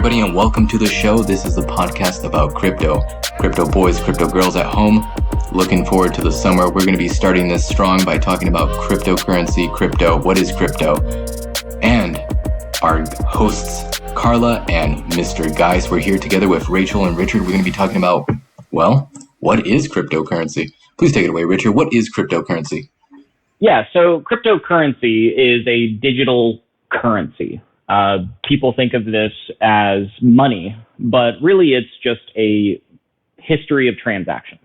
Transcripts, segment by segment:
everybody, and welcome to the show. This is a podcast about crypto. Crypto boys, crypto girls at home. Looking forward to the summer. We're going to be starting this strong by talking about cryptocurrency, crypto, what is crypto, and our hosts, Carla and Mr. Geis. We're here together with Rachel and Richard. We're going to be talking about, well, what is cryptocurrency? Please take it away, Richard. What is cryptocurrency? Yeah, so cryptocurrency is a digital currency. People think of this as money, but really it's just a history of transactions.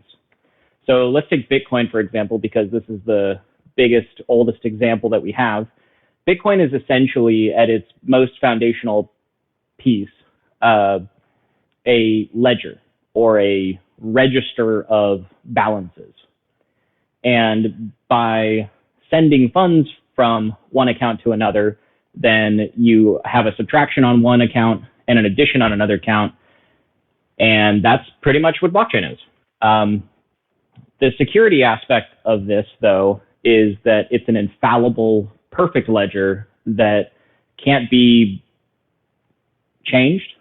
So let's take Bitcoin, for example, because this is the biggest, oldest example that we have. Bitcoin is essentially, at its most foundational piece, a ledger or a register of balances. And by sending funds from one account to another, then you have a subtraction on one account and an addition on another account. And that's pretty much what blockchain is. The security aspect of this, though, is that it's an infallible, perfect ledger that can't be changed,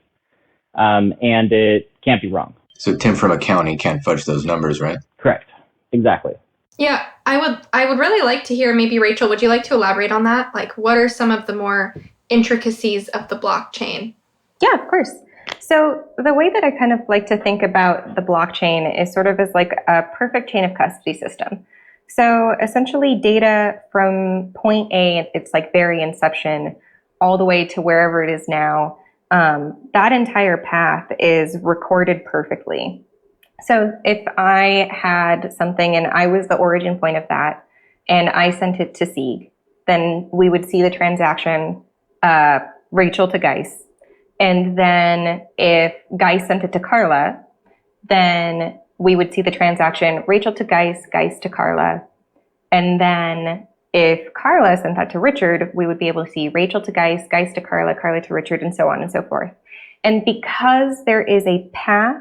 and it can't be wrong. So Tim from accounting can't fudge those numbers, right? Correct. Exactly. Yeah, I would really like to hear, maybe Rachel, would you like to elaborate on that? Like, what are some of the more intricacies of the blockchain? Yeah, of course. So the way that I kind of like to think about the blockchain is sort of as like a perfect chain of custody system. So essentially data from point A, it's like very inception, all the way to wherever it is now, that entire path is recorded perfectly. So if I had something and I was the origin point of that and I sent it to Sieg, then we would see the transaction, Rachel to Geis. And then if Geis sent it to Carla, then we would see the transaction, Rachel to Geis, Geis to Carla. And then if Carla sent that to Richard, we would be able to see Rachel to Geis, Geis to Carla, Carla to Richard, and so on and so forth. And because there is a path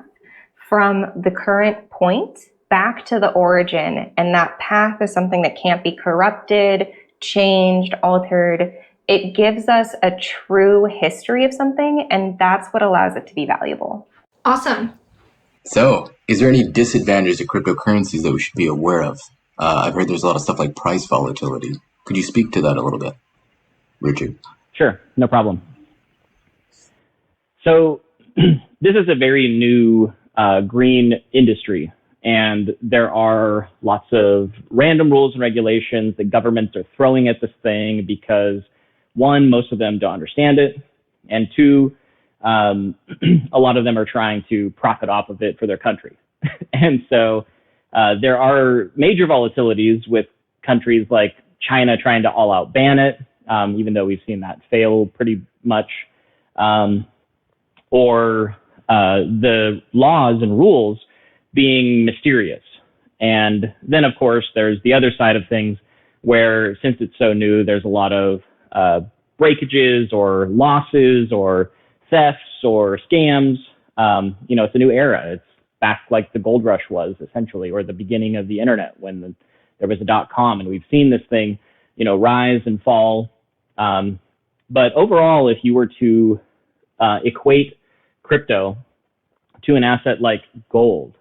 from the current point back to the origin, and that path is something that can't be corrupted, changed, altered, it gives us a true history of something, and that's what allows it to be valuable. Awesome. So, is there any disadvantages to cryptocurrencies that we should be aware of? I've heard there's a lot of stuff like price volatility. Could you speak to that a little bit, Richard? Sure, no problem. So this is a very new green industry, and there are lots of random rules and regulations that governments are throwing at this thing because, one, most of them don't understand it, and two, a lot of them are trying to profit off of it for their country. And so there are major volatilities with countries like China trying to all out ban it, even though we've seen that fail pretty much, or the laws and rules being mysterious. And then, of course, there's the other side of things where, since it's so new, there's a lot of breakages or losses or thefts or scams. It's a new era. It's back like the gold rush was, essentially, or the beginning of the internet when there was a .com, and we've seen this thing, rise and fall. But overall, if you were to equate crypto to an asset like gold,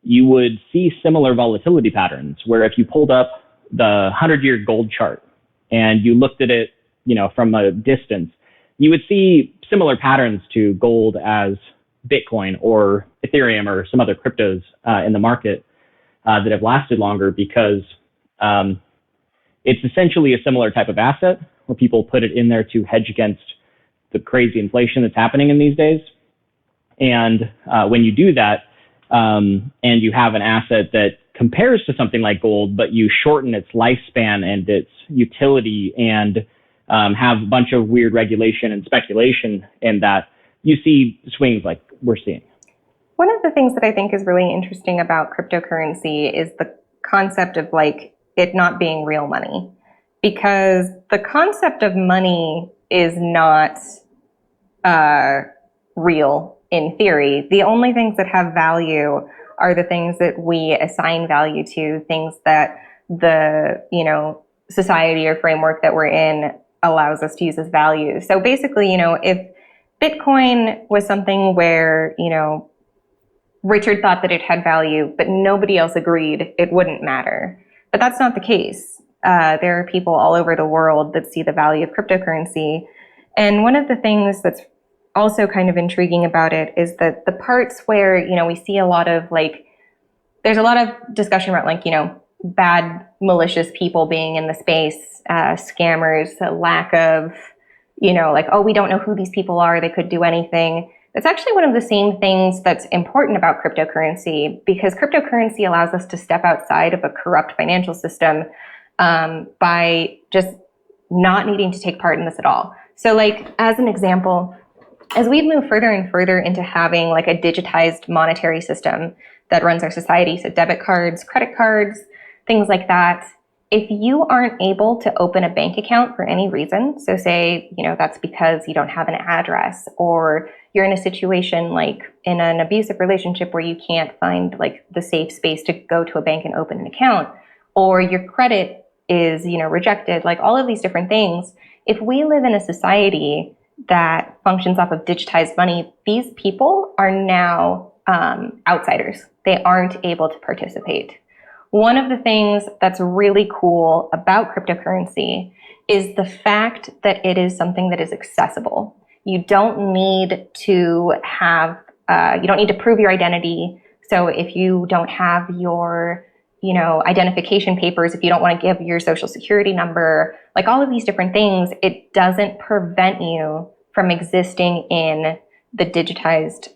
you would see similar volatility patterns where if you pulled up the 100-year gold chart and you looked at it, from a distance, you would see similar patterns to gold as Bitcoin or Ethereum or some other cryptos in the market that have lasted longer because it's essentially a similar type of asset where people put it in there to hedge against the crazy inflation that's happening in these days. And when you do that, and you have an asset that compares to something like gold, but you shorten its lifespan and its utility and have a bunch of weird regulation and speculation in that, you see swings like we're seeing. One of the things that I think is really interesting about cryptocurrency is the concept of like it not being real money, because the concept of money is not real in theory. The only things that have value are the things that we assign value to, things that the, society or framework that we're in allows us to use as value. So basically, if Bitcoin was something where, Richard thought that it had value, but nobody else agreed it wouldn't matter. But that's not the case. There are people all over the world that see the value of cryptocurrency. And one of the things that's also kind of intriguing about it is that the parts where, we see a lot of there's a lot of discussion about bad malicious people being in the space, scammers, a lack of, oh, we don't know who these people are. They could do anything. That's actually one of the same things that's important about cryptocurrency, because cryptocurrency allows us to step outside of a corrupt financial system by just not needing to take part in this at all. So as an example, as we move further and further into having a digitized monetary system that runs our society, so debit cards, credit cards, things like that, if you aren't able to open a bank account for any reason, so say, that's because you don't have an address, or you're in a situation like in an abusive relationship where you can't find the safe space to go to a bank and open an account, or your credit is, rejected, all of these different things. If we live in a society that functions off of digitized money, these people are now outsiders. They aren't able to participate. One of the things that's really cool about cryptocurrency is the fact that it is something that is accessible. You don't need to prove your identity. So if you don't have your, identification papers, if you don't want to give your social security number, all of these different things, it doesn't prevent you from existing in the digitized,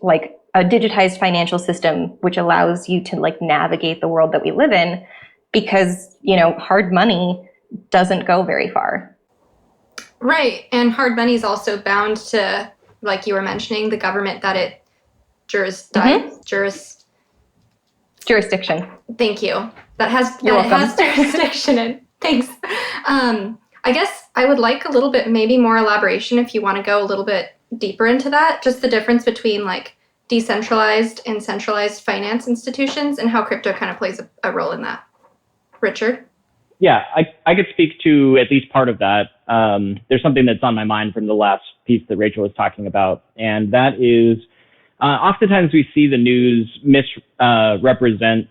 a digitized financial system, which allows you to navigate the world that we live in, because, hard money doesn't go very far. Right. And hard money is also bound to, like you were mentioning, the government that it jurisdiction. Thank you. That has jurisdiction in. Thanks. I guess I would like a little bit, maybe more elaboration if you want to go a little bit deeper into that, just the difference between decentralized and centralized finance institutions and how crypto kind of plays a role in that. Richard? Yeah, I could speak to at least part of that. There's something that's on my mind from the last piece that Rachel was talking about, and that is oftentimes we see the news misrepresent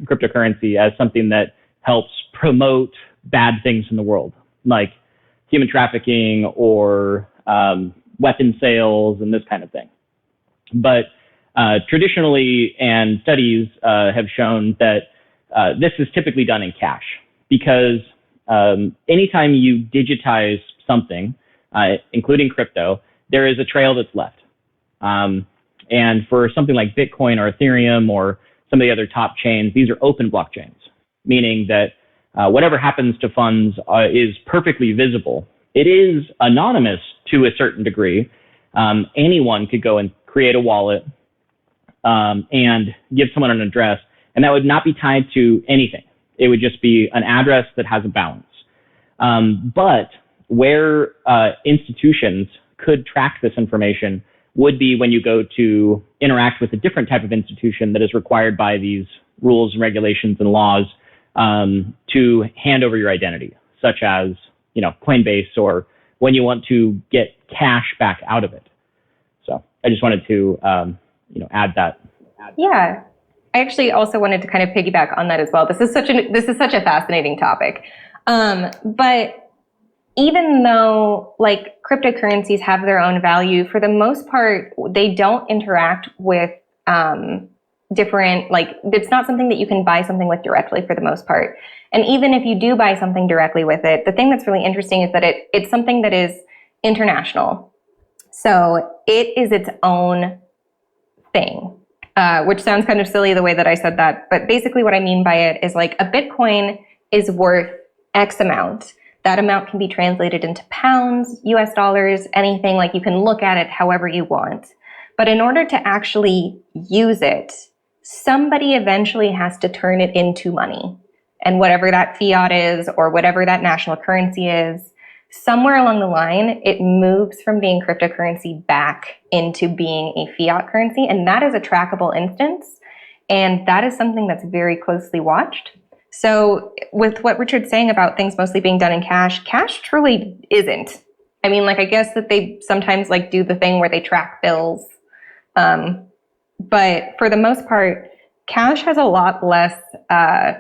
cryptocurrency as something that helps promote bad things in the world, like human trafficking or weapon sales and this kind of thing. But traditionally, and studies have shown that this is typically done in cash, because anytime you digitize something, including crypto, there is a trail that's left. And for something like Bitcoin or Ethereum or some of the other top chains, these are open blockchains, meaning that whatever happens to funds is perfectly visible. It is anonymous to a certain degree. Anyone could go and create a wallet and give someone an address, and that would not be tied to anything. It would just be an address that has a balance. But where institutions could track this information would be when you go to interact with a different type of institution that is required by these rules and regulations and laws to hand over your identity, such as, Coinbase, or when you want to get cash back out of it. So I just wanted to, add that. Yeah. I actually also wanted to kind of piggyback on that as well. This is such a fascinating topic. But even though cryptocurrencies have their own value, for the most part, they don't interact with different, it's not something that you can buy something with directly for the most part. And even if you do buy something directly with it, the thing that's really interesting is that it's something that is international. So it is its own thing, which sounds kind of silly the way that I said that. But basically what I mean by it is a Bitcoin is worth X amount. That amount can be translated into pounds, US dollars, anything. You can look at it however you want. But in order to actually use it, somebody eventually has to turn it into money. And whatever that fiat is, or whatever that national currency is, somewhere along the line, it moves from being cryptocurrency back into being a fiat currency. And that is a trackable instance. And that is something that's very closely watched. So with what Richard's saying about things mostly being done in cash, cash truly isn't. I mean, like, I guess that they sometimes like do the thing where they track bills. But for the most part, cash has a lot less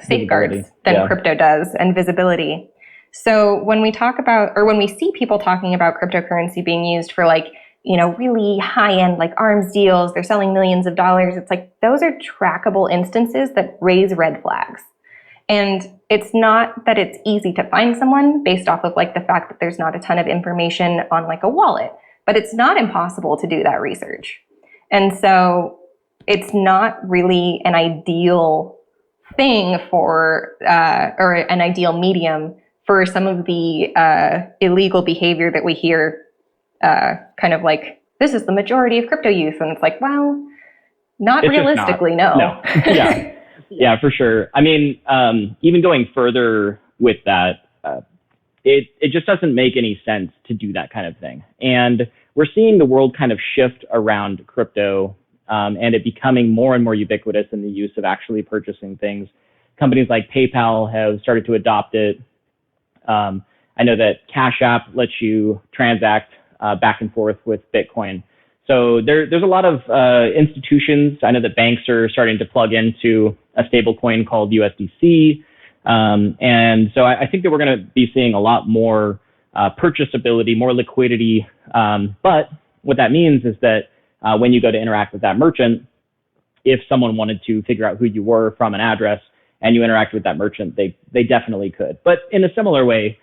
safeguards than crypto does, and visibility. So when we talk about, or when we see people talking about cryptocurrency being used for like, you know, really high-end like arms deals, they're selling millions of dollars. It's like, those are trackable instances that raise red flags. And it's not that it's easy to find someone based off of like the fact that there's not a ton of information on like a wallet, but it's not impossible to do that research. And so it's not really an ideal thing for, or an ideal medium for some of the illegal behavior that we hear, kind of like, this is the majority of crypto use. And it's like, well, not it's realistically, no. Yeah. Yeah, for sure. I mean, even going further with that, it just doesn't make any sense to do that kind of thing. And we're seeing the world kind of shift around crypto, and it becoming more and more ubiquitous in the use of actually purchasing things. Companies like PayPal have started to adopt it. I know that Cash App lets you transact back and forth with Bitcoin. So there's a lot of institutions. I know that banks are starting to plug into a stable coin called USDC. And so I think that we're going to be seeing a lot more purchasability, more liquidity. But what that means is that when you go to interact with that merchant, if someone wanted to figure out who you were from an address and you interact with that merchant, they definitely could. But in a similar way,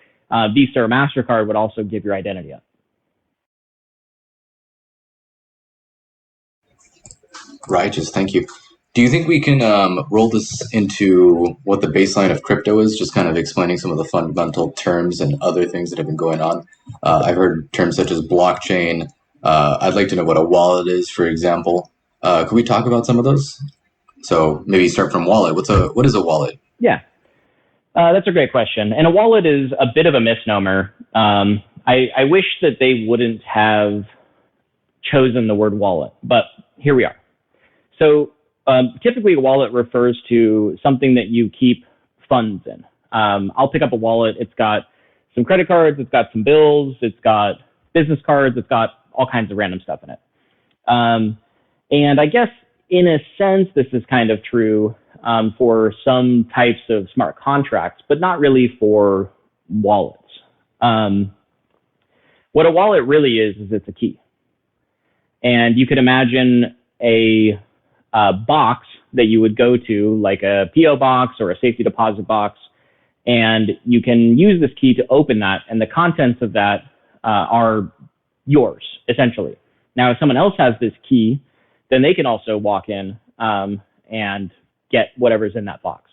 Visa or MasterCard would also give your identity up. Righteous, thank you. Do you think we can roll this into what the baseline of crypto is, just kind of explaining some of the fundamental terms and other things that have been going on? I've heard terms such as blockchain. I'd like to know what a wallet is, for example. Could we talk about some of those? So maybe start from wallet. What is a wallet? Yeah, that's a great question. And a wallet is a bit of a misnomer. I wish that they wouldn't have chosen the word wallet, but here we are. So typically a wallet refers to something that you keep funds in. I'll pick up a wallet. It's got some credit cards. It's got some bills. It's got business cards. It's got all kinds of random stuff in it. And I guess in a sense, this is kind of true for some types of smart contracts, but not really for wallets. What a wallet really is it's a key. And you could imagine a box that you would go to, like a PO box or a safety deposit box, and you can use this key to open that, and the contents of that are yours, essentially. Now, if someone else has this key, then they can also walk in and get whatever's in that box.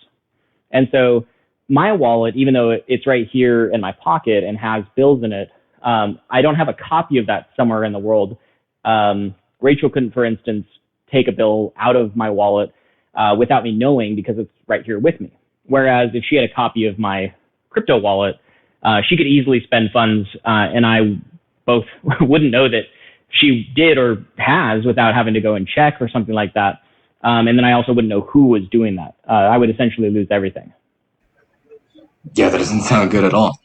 And so my wallet, even though it's right here in my pocket and has bills in it, I don't have a copy of that somewhere in the world. Rachel couldn't, for instance, take a bill out of my wallet without me knowing, because it's right here with me. Whereas if she had a copy of my crypto wallet, she could easily spend funds, and I both wouldn't know that she did or has without having to go and check or something like that. And then I also wouldn't know who was doing that. I would essentially lose everything. Yeah, that doesn't sound good at all.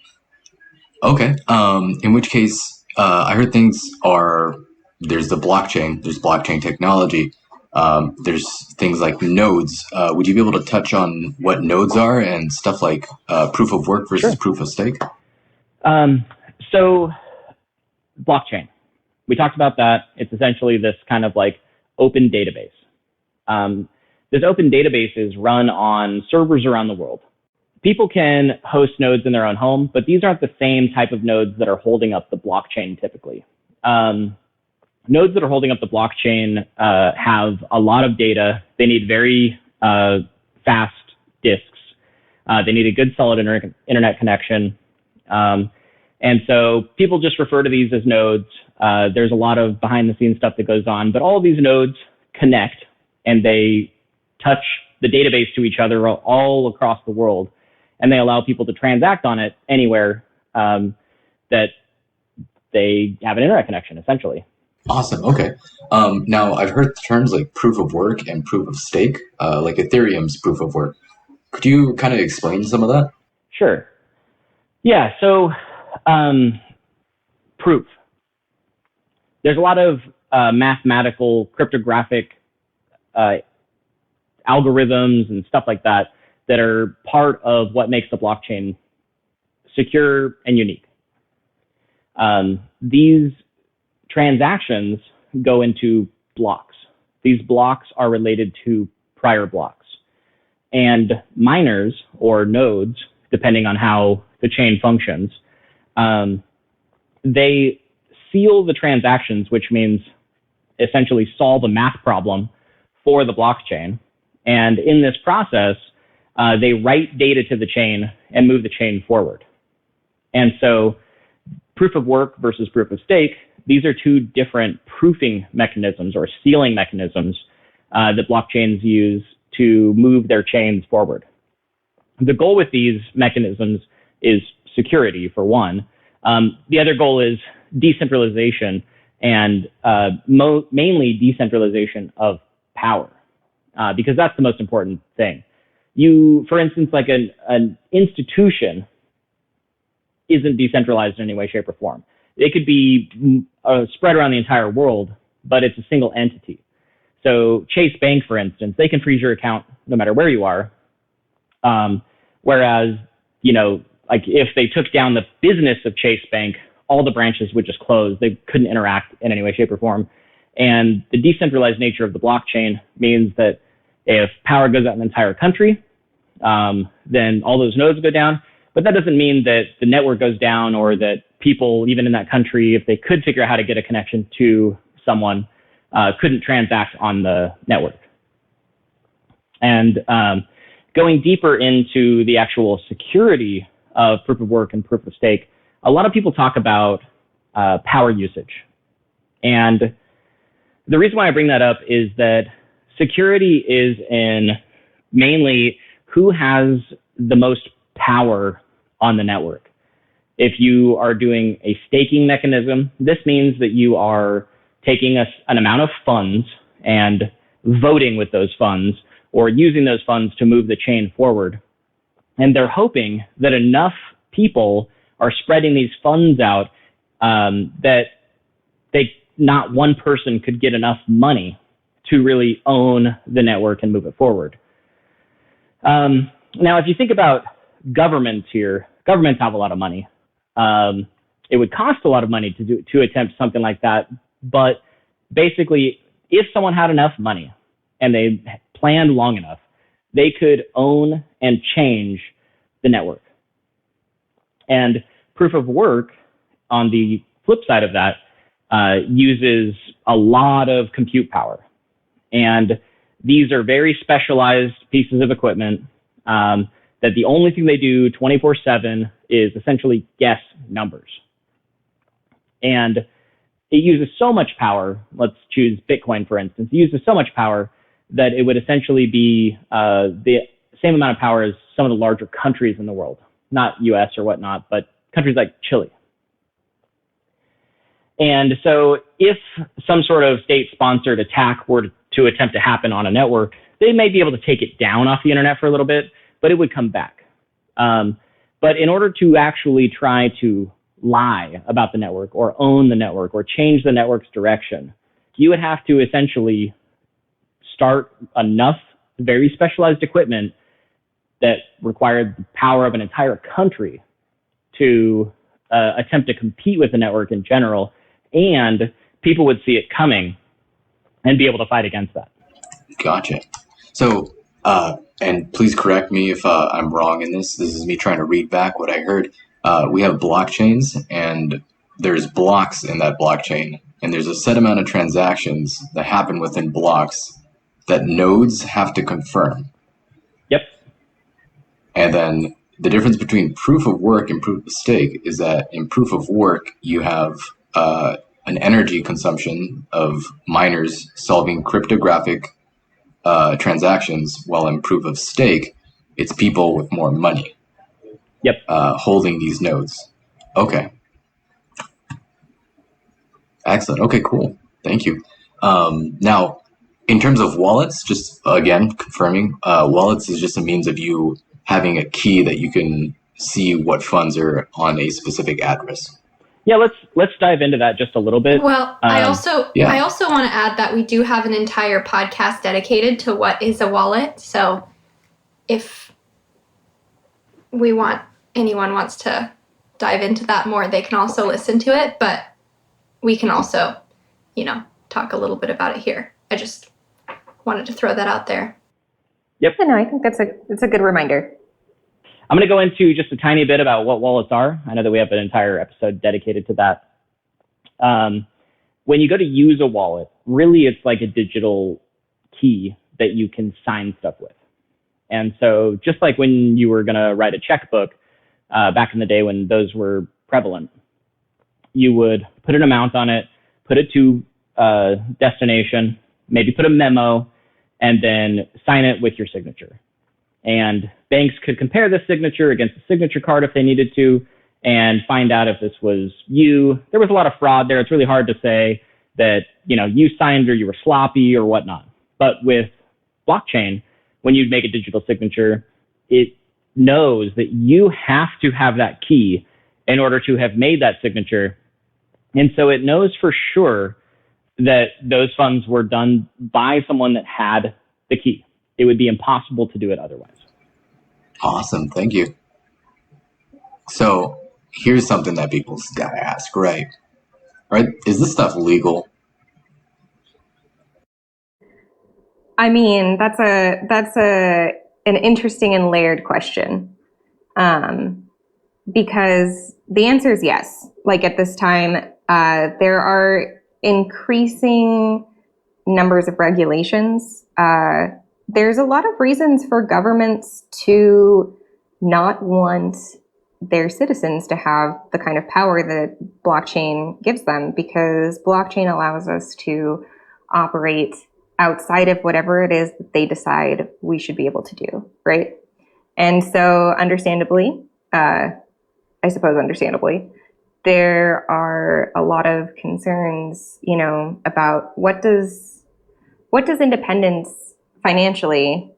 Okay. In which case, I heard there's the blockchain, there's blockchain technology, there's things like nodes. Would you be able to touch on what nodes are and stuff like proof of work versus proof of stake? So blockchain, we talked about that. It's essentially this kind of like open database. This open database is run on servers around the world. People can host nodes in their own home, but these aren't the same type of nodes that are holding up the blockchain typically. Nodes that are holding up the blockchain have a lot of data. They need very fast disks. They need a good solid internet connection. And so people just refer to these as nodes. There's a lot of behind the scenes stuff that goes on, but all of these nodes connect and they touch the database to each other all across the world. And they allow people to transact on it anywhere that they have an internet connection, essentially. Awesome. Okay. Now, I've heard terms like proof of work and proof of stake, like Ethereum's proof of work. Could you kind of explain some of that? Sure. Yeah. So proof. There's a lot of mathematical, cryptographic algorithms and stuff like that that are part of what makes the blockchain secure and unique. These transactions go into blocks. These blocks are related to prior blocks. And miners, or nodes, depending on how the chain functions, they seal the transactions, which means essentially solve a math problem for the blockchain. And in this process, they write data to the chain and move the chain forward. And so proof of work versus proof of stake, these are two different proofing mechanisms or sealing mechanisms that blockchains use to move their chains forward. The goal with these mechanisms is security, for one. The other goal is decentralization, and mainly decentralization of power, because that's the most important thing. For instance, like an institution isn't decentralized in any way, shape, or form. It could be spread around the entire world, but it's a single entity. So Chase Bank, for instance, they can freeze your account no matter where you are. Whereas, like if they took down the business of Chase Bank, all the branches would just close. They couldn't interact in any way, shape, or form. And the decentralized nature of the blockchain means that if power goes out in the entire country, then all those nodes go down. But that doesn't mean that the network goes down, or that people, even in that country, if they could figure out how to get a connection to someone, couldn't transact on the network. And going deeper into the actual security of proof of work and proof of stake, a lot of people talk about power usage. And the reason why I bring that up is that security is in mainly who has the most power on the network. If you are doing a staking mechanism, this means that you are taking an amount of funds and voting with those funds, or using those funds to move the chain forward. And they're hoping that enough people are spreading these funds out that not one person could get enough money to really own the network and move it forward. Now, if you think about governments here, governments have a lot of money. It would cost a lot of money to attempt something like that. But basically, if someone had enough money and they planned long enough, they could own and change the network. And proof of work, on the flip side of that, uses a lot of compute power. And these are very specialized pieces of equipment that the only thing they do 24/7 is essentially guess numbers. And it uses so much power. Let's choose Bitcoin, for instance. It uses so much power that it would essentially be the same amount of power as some of the larger countries in the world, not US or whatnot, but countries like Chile. And so if some sort of state-sponsored attack were to attempt to happen on a network, they may be able to take it down off the internet for a little bit, but it would come back. But in order to actually try to lie about the network or own the network or change the network's direction, you would have to essentially start enough very specialized equipment that required the power of an entire country to attempt to compete with the network in general, and people would see it coming and be able to fight against that. Gotcha. So, and please correct me if I'm wrong in this. This is me trying to read back what I heard. We have blockchains, and there's blocks in that blockchain, and there's a set amount of transactions that happen within blocks that nodes have to confirm. Yep. And then the difference between proof of work and proof of stake is that in proof of work, you have an energy consumption of miners solving cryptographic transactions, while in proof of stake, it's people with more money. Yep. Holding these nodes. Okay. Excellent. Okay, cool. Thank you. Now, in terms of wallets, just again, confirming, wallets is just a means of you having a key that you can see what funds are on a specific address. Yeah, let's dive into that just a little bit. Well, I also want to add that we do have an entire podcast dedicated to what is a wallet. So if anyone wants to dive into that more, they can also listen to it, but we can also, talk a little bit about it here. I just wanted to throw that out there. Yep. No, I think it's a good reminder. I'm going to go into just a tiny bit about what wallets are. I know that we have an entire episode dedicated to that. When you go to use a wallet, really it's like a digital key that you can sign stuff with. And so just like when you were going to write a checkbook back in the day when those were prevalent, you would put an amount on it, put it to destination, maybe put a memo, and then sign it with your signature. And banks could compare this signature against a signature card if they needed to and find out if this was you. There was a lot of fraud there. It's really hard to say that, you signed or you were sloppy or whatnot. But with blockchain, when you make a digital signature, it knows that you have to have that key in order to have made that signature. And so it knows for sure that those funds were done by someone that had the key. It would be impossible to do it otherwise. Awesome. Thank you. So here's something that people gotta ask, right? Is this stuff legal? I mean, that's an interesting and layered question, because the answer is yes. Like at this time, there are increasing numbers of regulations. There's a lot of reasons for governments to not want their citizens to have the kind of power that blockchain gives them, because blockchain allows us to operate outside of whatever it is that they decide we should be able to do, right? And so understandably, there are a lot of concerns, about what does independence financially,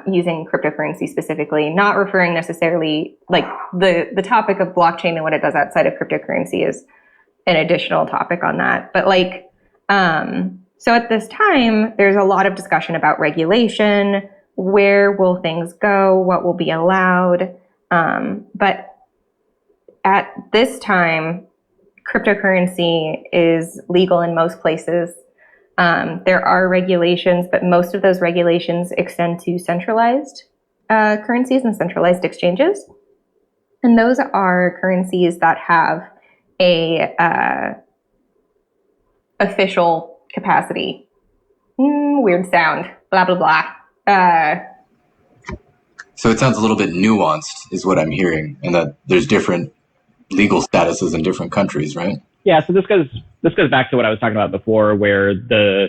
using cryptocurrency specifically, not referring necessarily, like the topic of blockchain and what it does outside of cryptocurrency is an additional topic on that. But so at this time, there's a lot of discussion about regulation. Where will things go? What will be allowed? But at this time, cryptocurrency is legal in most places. There are regulations, but most of those regulations extend to centralized currencies and centralized exchanges. And those are currencies that have a official capacity. Weird sound. Blah, blah, blah. So it sounds a little bit nuanced, is what I'm hearing, and that there's different legal statuses in different countries, right? Yeah, so this goes back to what I was talking about before, where the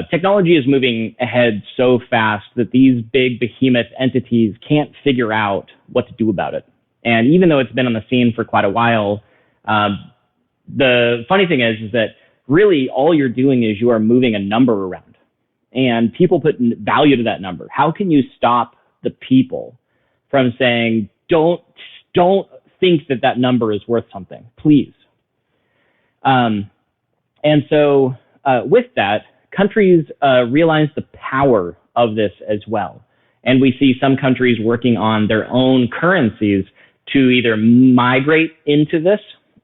technology is moving ahead so fast that these big behemoth entities can't figure out what to do about it. And even though it's been on the scene for quite a while, the funny thing is that really all you're doing is you are moving a number around, and people put value to that number. How can you stop the people from saying, don't think that number is worth something, please? And so with that, countries realize the power of this as well. And we see some countries working on their own currencies to either migrate into this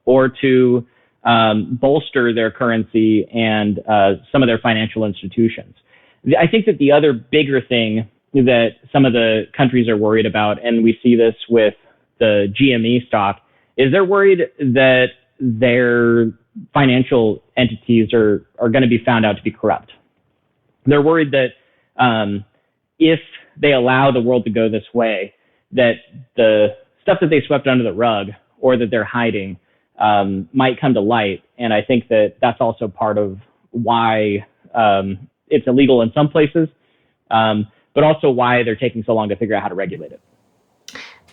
or to bolster their currency and some of their financial institutions. I think that the other bigger thing that some of the countries are worried about, and we see this with the GME stock, is they're worried that their financial entities are going to be found out to be corrupt. They're worried that if they allow the world to go this way, that the stuff that they swept under the rug or that they're hiding might come to light. And I think that that's also part of why it's illegal in some places, but also why they're taking so long to figure out how to regulate it.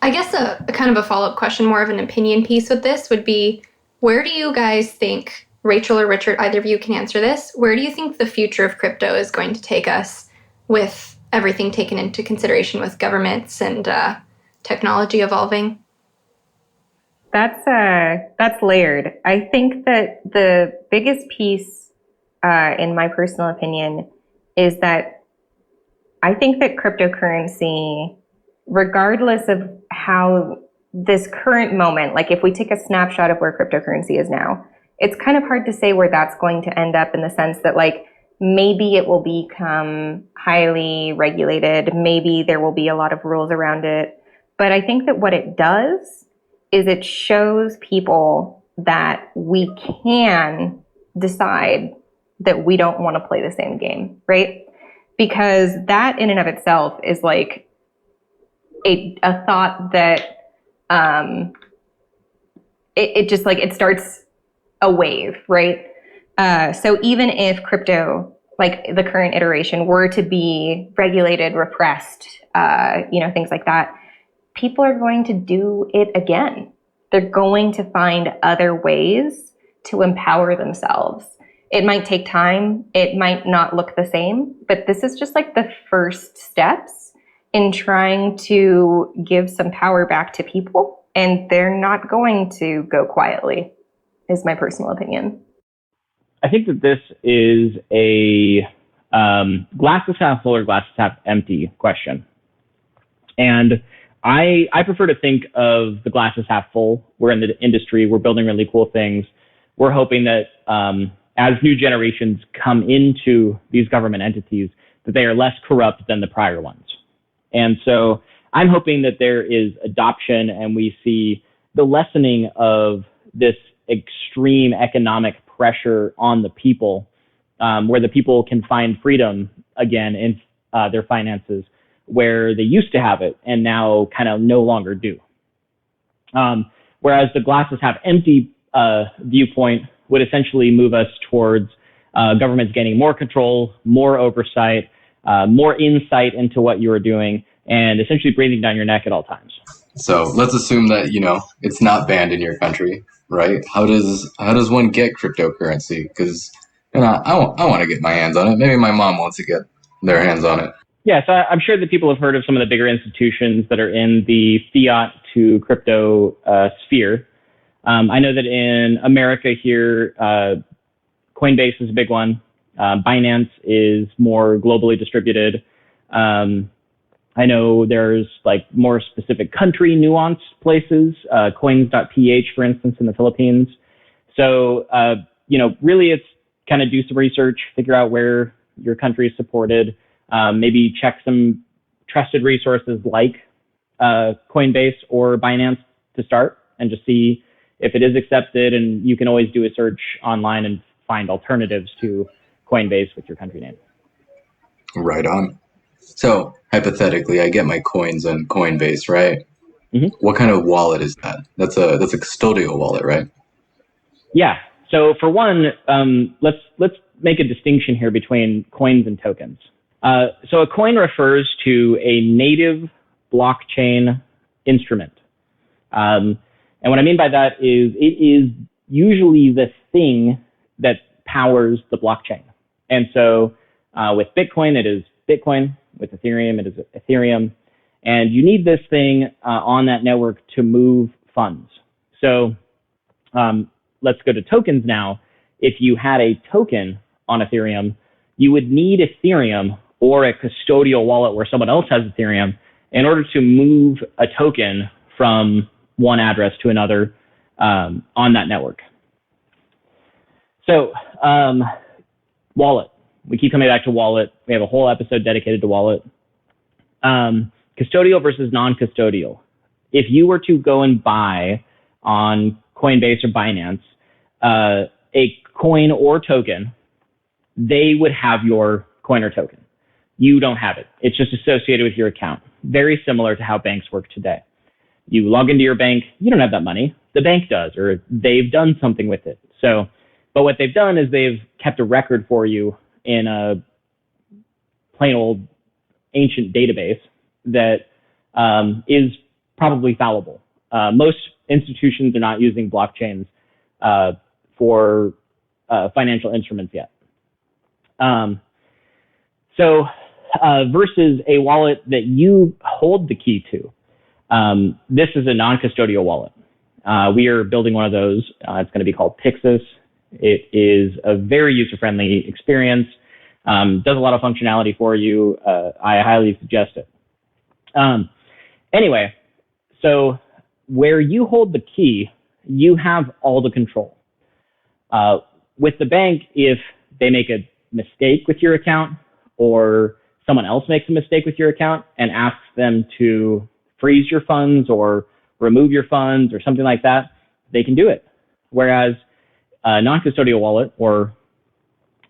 I guess a kind of a follow-up question, more of an opinion piece with this would be, where do you guys think, Rachel or Richard, either of you can answer this, where do you think the future of crypto is going to take us with everything taken into consideration with governments and technology evolving? That's layered. I think that the biggest piece, in my personal opinion, is that I think that cryptocurrency, regardless of how this current moment, like if we take a snapshot of where cryptocurrency is now, it's kind of hard to say where that's going to end up, in the sense that like maybe it will become highly regulated, maybe there will be a lot of rules around it. But I think that what it does is it shows people that we can decide that we don't want to play the same game, right? Because that in and of itself is like a thought that it just like it starts a wave, right? So even if crypto, like the current iteration, were to be regulated, repressed, things like that, people are going to do it again. They're going to find other ways to empower themselves. It might take time. It might not look the same, but this is just like the first steps in trying to give some power back to people, and they're not going to go quietly, is my personal opinion. I think that this is a glass is half full or glass is half empty question. And I prefer to think of the glass is half full. We're in the industry. We're building really cool things. We're hoping that as new generations come into these government entities, that they are less corrupt than the prior ones. And so I'm hoping that there is adoption and we see the lessening of this extreme economic pressure on the people, where the people can find freedom again in their finances, where they used to have it and now kind of no longer do. Whereas the glasses half empty viewpoint would essentially move us towards governments gaining more control, more oversight, more insight into what you are doing, and essentially breathing down your neck at all times. So let's assume that, it's not banned in your country, right? How does one get cryptocurrency? Because I want to get my hands on it. Maybe my mom wants to get their hands on it. Yeah, so I'm sure that people have heard of some of the bigger institutions that are in the fiat to crypto sphere. I know that in America here, Coinbase is a big one. Binance is more globally distributed. I know there's like more specific country nuanced places, coins.ph, for instance, in the Philippines. So, really it's kind of do some research, figure out where your country is supported, maybe check some trusted resources like Coinbase or Binance to start and just see if it is accepted. And you can always do a search online and find alternatives to Coinbase with your country name. Right on. So hypothetically, I get my coins on Coinbase, right? Mm-hmm. What kind of wallet is that? That's a custodial wallet, right? Yeah. So for one, let's make a distinction here between coins and tokens. So a coin refers to a native blockchain instrument. And what I mean by that is it is usually the thing that powers the blockchain. And so with Bitcoin, it is Bitcoin. With Ethereum, it is Ethereum. And you need this thing on that network to move funds. So let's go to tokens now. If you had a token on Ethereum, you would need Ethereum or a custodial wallet where someone else has Ethereum in order to move a token from one address to another on that network. So wallet. We keep coming back to wallet. We have a whole episode dedicated to wallet. Custodial versus non-custodial. If you were to go and buy on Coinbase or Binance a coin or token, they would have your coin or token. You don't have it. It's just associated with your account. Very similar to how banks work today. You log into your bank, you don't have that money. The bank does, or they've done something with it. So, but what they've done is they've kept a record for you in a plain old ancient database that is probably fallible. Most institutions are not using blockchains for financial instruments yet. So versus a wallet that you hold the key to, this is a non-custodial wallet. We are building one of those. It's going to be called Pyxis. It is a very user-friendly experience. Does a lot of functionality for you. I highly suggest it. Anyway, so where you hold the key, you have all the control. With the bank, if they make a mistake with your account or someone else makes a mistake with your account and asks them to freeze your funds or remove your funds or something like that, they can do it. Whereas a non-custodial wallet or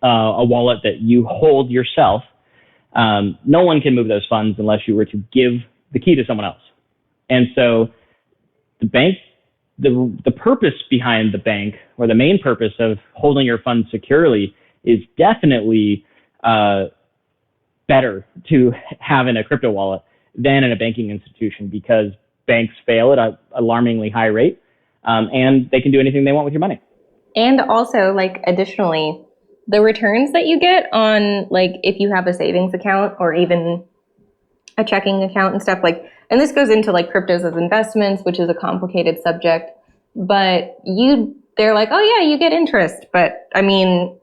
a wallet that you hold yourself, no one can move those funds unless you were to give the key to someone else. And so the bank, the purpose behind the bank, or the main purpose of holding your funds securely, is definitely better to have in a crypto wallet than in a banking institution, because banks fail at an alarmingly high rate, and they can do anything they want with your money. And also, like, additionally, the returns that you get on, like, if you have a savings account or even a checking account and stuff, like, and this goes into like cryptos as investments, which is a complicated subject, but they're like, oh yeah, you get interest. But I mean,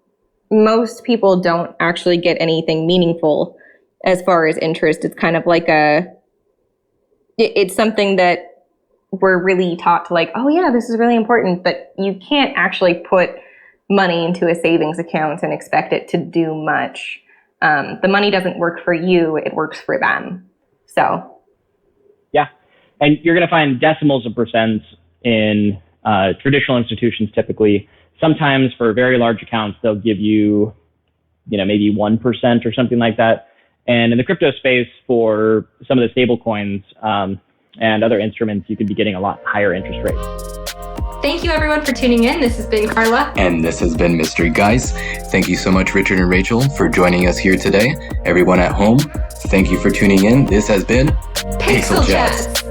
most people don't actually get anything meaningful as far as interest. It's kind of like it's something that we're really taught to, like, oh yeah, this is really important, but you can't actually put money into a savings account and expect it to do much. The money doesn't work for you, it works for them. So. Yeah. And you're going to find decimals of percents in traditional institutions typically. Sometimes for very large accounts, they'll give you, maybe 1% or something like that. And in the crypto space, for some of the stable coins and other instruments, you could be getting a lot higher interest rates. Thank you, everyone, for tuning in. This has been Carla. And this has been Mystery Guys. Thank you so much, Richard and Rachel, for joining us here today. Everyone at home, thank you for tuning in. This has been PyxelChats.